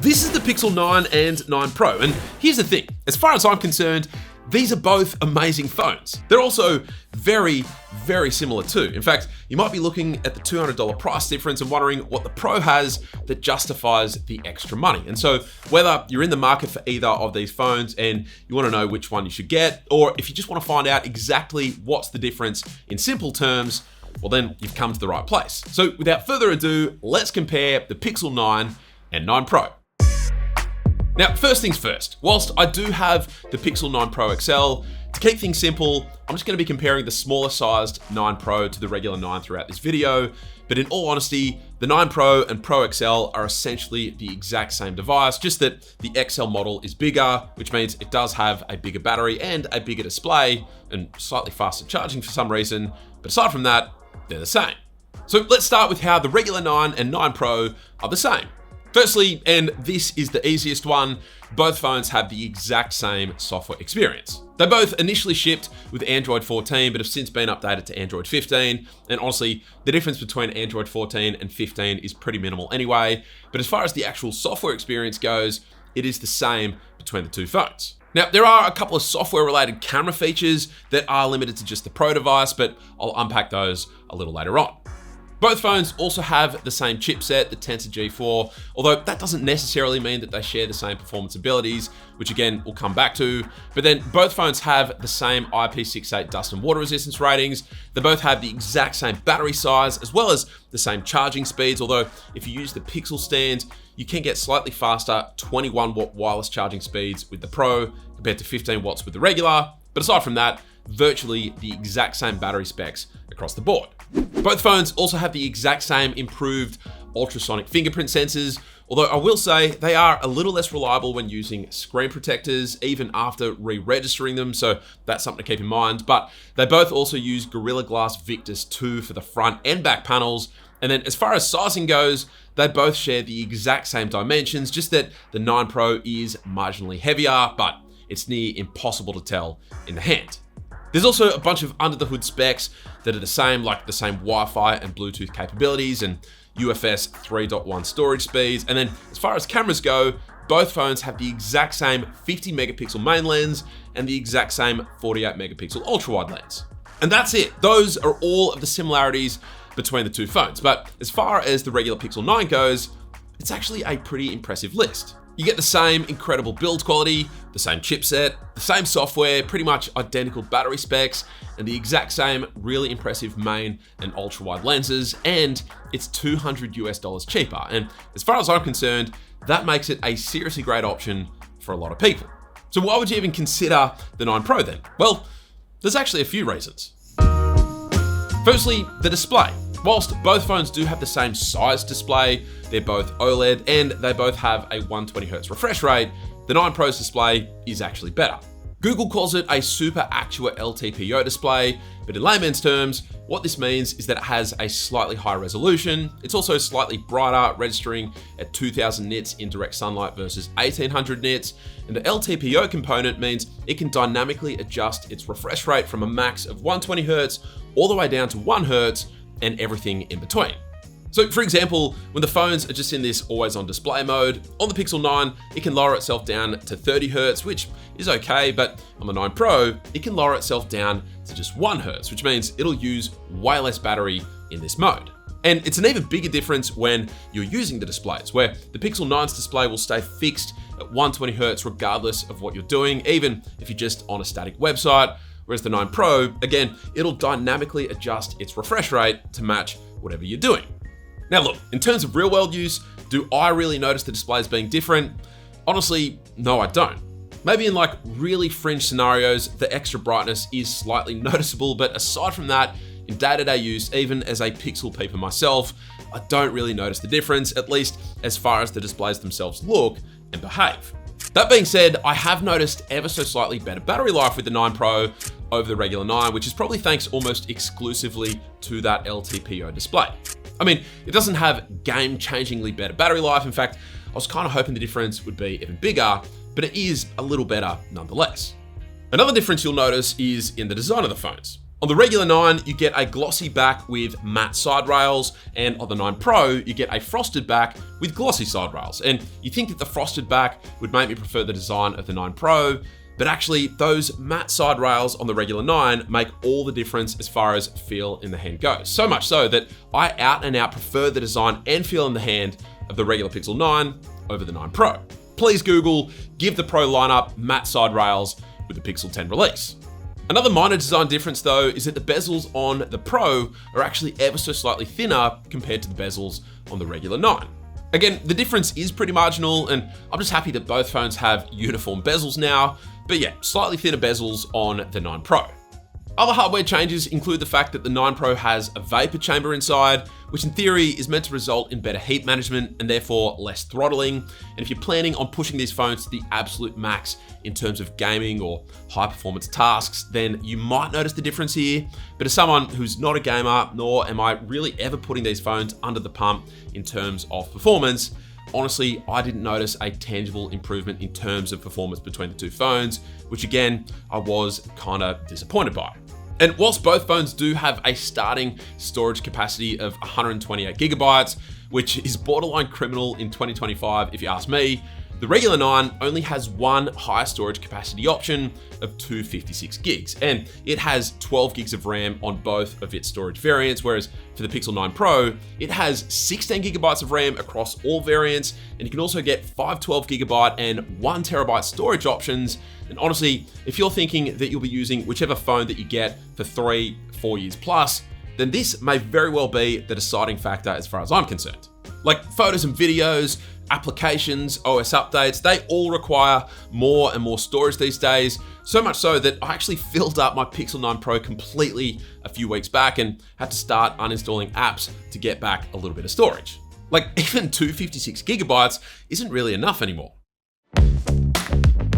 this is the Pixel 9 and 9 Pro, and here's the thing, as far as I'm concerned, these are both amazing phones. They're also very, very similar too. In fact, you might be looking at the $200 price difference and wondering what the Pro has that justifies the extra money. And so whether you're in the market for either of these phones and you want to know which one you should get, or if you just want to find out exactly what's the difference in simple terms, well then you've come to the right place. So without further ado, let's compare the Pixel 9 and 9 Pro. Now, first things first, whilst I do have the Pixel 9 Pro XL, to keep things simple, I'm just going to be comparing the smaller sized 9 Pro to the regular 9 throughout this video. But in all honesty, the 9 Pro and Pro XL are essentially the exact same device, just that the XL model is bigger, which means it does have a bigger battery and a bigger display and slightly faster charging for some reason. But aside from that, they're the same. So let's start with how the regular 9 and 9 Pro are the same. Firstly, and this is the easiest one, both phones have the exact same software experience. They both initially shipped with Android 14, but have since been updated to Android 15. And honestly, the difference between Android 14 and 15 is pretty minimal anyway. But as far as the actual software experience goes, it is the same between the two phones. Now, there are a couple of software-related camera features that are limited to just the Pro device, but I'll unpack those a little later on. Both phones also have the same chipset, the Tensor G4, although that doesn't necessarily mean that they share the same performance abilities, which again, we'll come back to. But then both phones have the same IP68 dust and water resistance ratings. They both have the exact same battery size, as well as the same charging speeds, although if you use the Pixel stand, you can get slightly faster 21 watt wireless charging speeds with the Pro compared to 15 watts with the regular. But aside from that, virtually the exact same battery specs across the board. Both phones also have the exact same improved ultrasonic fingerprint sensors, although I will say they are a little less reliable when using screen protectors, even after re-registering them, so that's something to keep in mind. But they both also use Gorilla Glass Victus 2 for the front and back panels. And then as far as sizing goes, they both share the exact same dimensions, just that the 9 Pro is marginally heavier, but it's near impossible to tell in the hand. There's also a bunch of under the hood specs that are the same, like the same Wi-Fi and Bluetooth capabilities and UFS 3.1 storage speeds. And then as far as cameras go, both phones have the exact same 50 megapixel main lens and the exact same 48 megapixel ultra wide lens. And that's it. Those are all of the similarities between the two phones. But as far as the regular Pixel 9 goes, it's actually a pretty impressive list. You get the same incredible build quality, the same chipset, the same software, pretty much identical battery specs, and the exact same really impressive main and ultra wide lenses, and it's $200 cheaper. And as far as I'm concerned, that makes it a seriously great option for a lot of people. So why would you even consider the 9 Pro then? Well, there's actually a few reasons. Firstly, the display. Whilst both phones do have the same size display, they're both OLED and they both have a 120Hz refresh rate, the 9 Pro's display is actually better. Google calls it a Super Actua LTPO display, but in layman's terms, what this means is that it has a slightly higher resolution. It's also slightly brighter, registering at 2000 nits in direct sunlight versus 1800 nits. And the LTPO component means it can dynamically adjust its refresh rate from a max of 120Hz all the way down to 1 Hz and everything in between. So for example, when the phones are just in this always on display mode, on the Pixel 9, it can lower itself down to 30 Hz, which is okay, but on the 9 Pro, it can lower itself down to just 1 Hz, which means it'll use way less battery in this mode. And it's an even bigger difference when you're using the displays, where the Pixel 9's display will stay fixed at 120Hz regardless of what you're doing, even if you're just on a static website. Whereas the 9 Pro, again, it'll dynamically adjust its refresh rate to match whatever you're doing. Now look, in terms of real world use, do I really notice the displays being different? Honestly, no, I don't. Maybe in like really fringe scenarios, the extra brightness is slightly noticeable, but aside from that, in day-to-day use, even as a Pixel peeper myself, I don't really notice the difference, at least as far as the displays themselves look and behave. That being said, I have noticed ever so slightly better battery life with the 9 Pro over the regular 9, which is probably thanks almost exclusively to that LTPO display. I mean, it doesn't have game-changingly better battery life. In fact, I was kind of hoping the difference would be even bigger, but it is a little better nonetheless. Another difference you'll notice is in the design of the phones. On the regular 9, you get a glossy back with matte side rails, and on the 9 Pro, you get a frosted back with glossy side rails. And you think that the frosted back would make me prefer the design of the 9 Pro, but actually those matte side rails on the regular 9 make all the difference as far as feel in the hand goes. So much so that I out and out prefer the design and feel in the hand of the regular Pixel 9 over the 9 Pro. Please Google, give the Pro lineup matte side rails with the Pixel 10 release. Another minor design difference though is that the bezels on the Pro are actually ever so slightly thinner compared to the bezels on the regular 9. Again, the difference is pretty marginal, and I'm just happy that both phones have uniform bezels now, but yeah, slightly thinner bezels on the 9 Pro. Other hardware changes include the fact that the 9 Pro has a vapor chamber inside, which in theory is meant to result in better heat management and therefore less throttling. And if you're planning on pushing these phones to the absolute max in terms of gaming or high performance tasks, then you might notice the difference here. But as someone who's not a gamer, nor am I really ever putting these phones under the pump in terms of performance, honestly, I didn't notice a tangible improvement in terms of performance between the two phones, which again, I was kind of disappointed by. And whilst both phones do have a starting storage capacity of 128 gigabytes, which is borderline criminal in 2025 if you ask me, the regular 9 only has one higher storage capacity option of 256 gigs, and it has 12 gigs of RAM on both of its storage variants, whereas for the Pixel 9 Pro, it has 16 gigabytes of RAM across all variants, and you can also get 512 gigabyte and 1 terabyte storage options. And honestly, if you're thinking that you'll be using whichever phone that you get for 3-4 years plus, then this may very well be the deciding factor as far as I'm concerned. Like photos and videos, applications, OS updates, they all require more and more storage these days. So much so that I actually filled up my Pixel 9 Pro completely a few weeks back and had to start uninstalling apps to get back a little bit of storage. Like even 256 gigabytes isn't really enough anymore.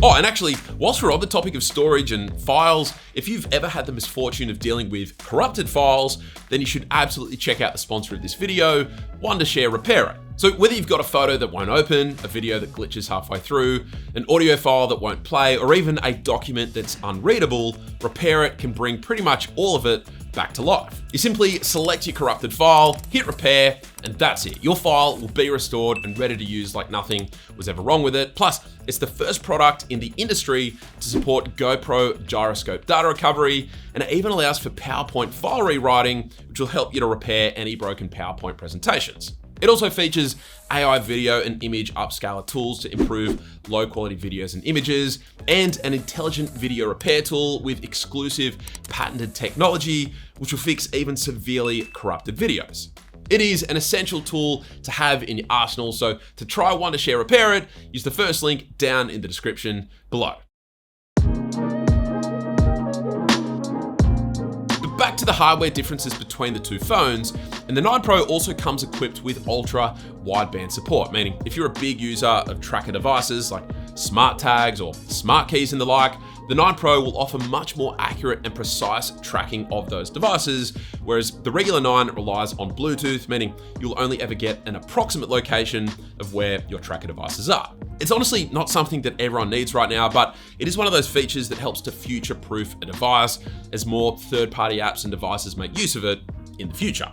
Oh, and actually, whilst we're on the topic of storage and files, if you've ever had the misfortune of dealing with corrupted files, then you should absolutely check out the sponsor of this video, Wondershare Repair It. So whether you've got a photo that won't open, a video that glitches halfway through, an audio file that won't play, or even a document that's unreadable, Repair It can bring pretty much all of it back to life. You simply select your corrupted file, hit repair, and that's it. Your file will be restored and ready to use like nothing was ever wrong with it. Plus, it's the first product in the industry to support GoPro gyroscope data recovery, and it even allows for PowerPoint file rewriting, which will help you to repair any broken PowerPoint presentations. It also features AI video and image upscaler tools to improve low quality videos and images, and an intelligent video repair tool with exclusive patented technology, which will fix even severely corrupted videos. It is an essential tool to have in your arsenal, so to try Wondershare Repair It, use the first link down in the description below. Back to the hardware differences between the two phones, and the 9 Pro also comes equipped with ultra wideband support, meaning if you're a big user of tracker devices like smart tags or smart keys and the like, the 9 Pro will offer much more accurate and precise tracking of those devices, whereas the regular 9 relies on Bluetooth, meaning you'll only ever get an approximate location of where your tracker devices are. It's honestly not something that everyone needs right now, but it is one of those features that helps to future-proof a device as more third-party apps and devices make use of it in the future.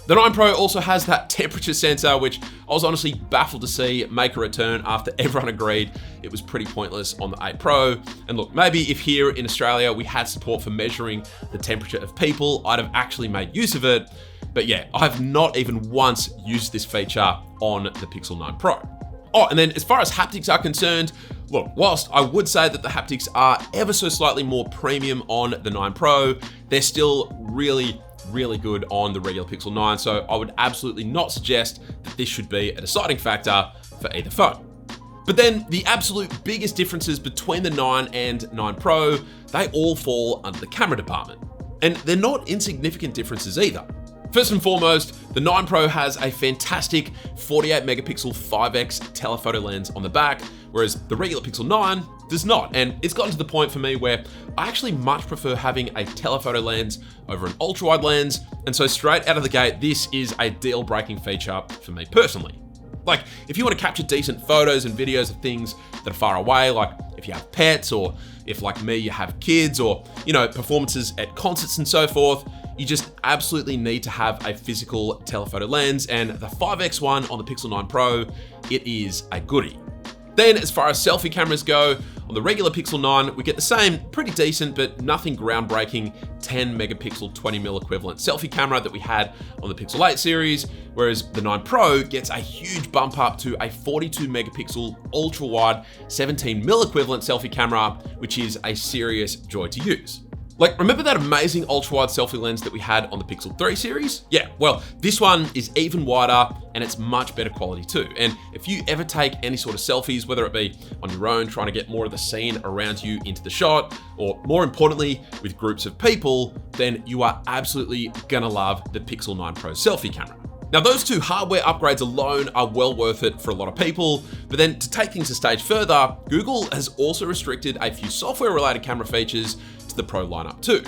The 9 Pro also has that temperature sensor, which I was honestly baffled to see make a return after everyone agreed it was pretty pointless on the 8 Pro. And look, maybe if here in Australia we had support for measuring the temperature of people, I'd have actually made use of it. But yeah, I've not even once used this feature on the Pixel 9 Pro. Oh, and then as far as haptics are concerned, look, whilst I would say that the haptics are ever so slightly more premium on the 9 Pro, they're still really good on the regular Pixel 9, so I would absolutely not suggest that this should be a deciding factor for either phone. But then the absolute biggest differences between the 9 and 9 Pro, they all fall under the camera department. And they're not insignificant differences either. First and foremost, the 9 Pro has a fantastic 48 megapixel 5x telephoto lens on the back, whereas the regular Pixel 9 does not. And it's gotten to the point for me where I actually much prefer having a telephoto lens over an ultra-wide lens. And so straight out of the gate, this is a deal-breaking feature for me personally. Like, if you want to capture decent photos and videos of things that are far away, like if if you have pets, or if like me, you have kids, or performances at concerts and so forth, you just absolutely need to have a physical telephoto lens, and the 5x one on the Pixel 9 Pro, it is a goodie. Then as far as selfie cameras go, on the regular Pixel 9, we get the same pretty decent but nothing groundbreaking 10 megapixel 20mm equivalent selfie camera that we had on the Pixel 8 series, whereas the 9 Pro gets a huge bump up to a 42 megapixel ultra wide 17mm equivalent selfie camera, which is a serious joy to use. Like, remember that amazing ultra-wide selfie lens that we had on the Pixel 3 series? Yeah, well, this one is even wider and it's much better quality too. And if you ever take any sort of selfies, whether it be on your own, trying to get more of the scene around you into the shot, or more importantly, with groups of people, then you are absolutely gonna love the Pixel 9 Pro selfie camera. Now, those two hardware upgrades alone are well worth it for a lot of people, but then to take things a stage further, Google has also restricted a few software-related camera features to the Pro lineup too.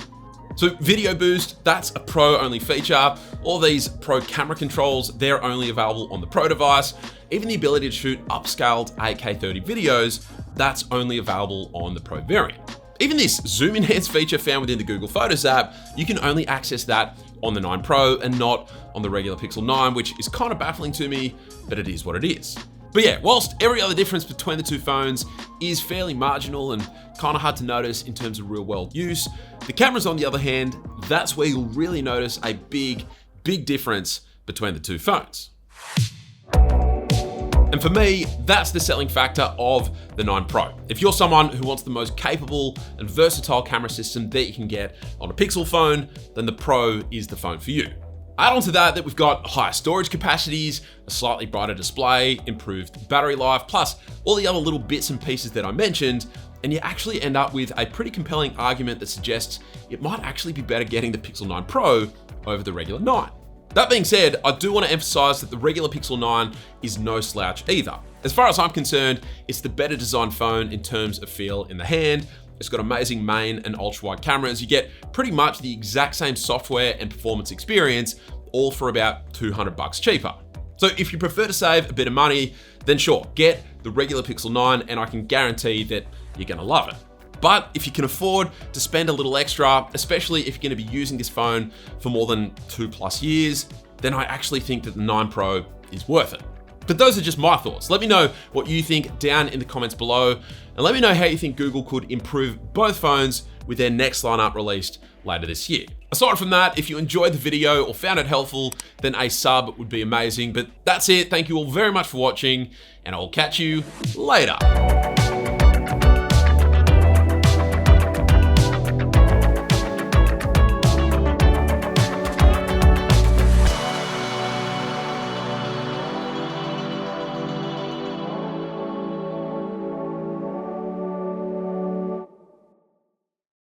So Video Boost, that's a Pro only feature. All these Pro camera controls, they're only available on the Pro device. Even the ability to shoot upscaled 8K 30 videos, that's only available on the Pro variant. Even this zoom enhance feature found within the Google Photos app, you can only access that on the 9 Pro and not on the regular Pixel 9, which is kind of baffling to me, but it is what it is. But yeah, whilst every other difference between the two phones is fairly marginal and kind of hard to notice in terms of real world use, the cameras on the other hand, that's where you'll really notice a big difference between the two phones. And for me, that's the selling factor of the 9 Pro. If you're someone who wants the most capable and versatile camera system that you can get on a Pixel phone, then the Pro is the phone for you. Add on to that we've got higher storage capacities, a slightly brighter display, improved battery life, plus all the other little bits and pieces that I mentioned, and you actually end up with a pretty compelling argument that suggests it might actually be better getting the Pixel 9 Pro over the regular 9. That being said, I do want to emphasize that the regular Pixel 9 is no slouch either. As far as I'm concerned, it's the better designed phone in terms of feel in the hand. It's got amazing main and ultra wide cameras. You get pretty much the exact same software and performance experience, all for about $200 cheaper. So if you prefer to save a bit of money, then sure, get the regular Pixel 9 and I can guarantee that you're gonna love it. But if you can afford to spend a little extra, especially if you're gonna be using this phone for more than 2+ years, then I actually think that the 9 Pro is worth it. But those are just my thoughts. Let me know what you think down in the comments below, and let me know how you think Google could improve both phones with their next lineup released later this year. Aside from that, if you enjoyed the video or found it helpful, then a sub would be amazing. But that's it. Thank you all very much for watching, and I'll catch you later.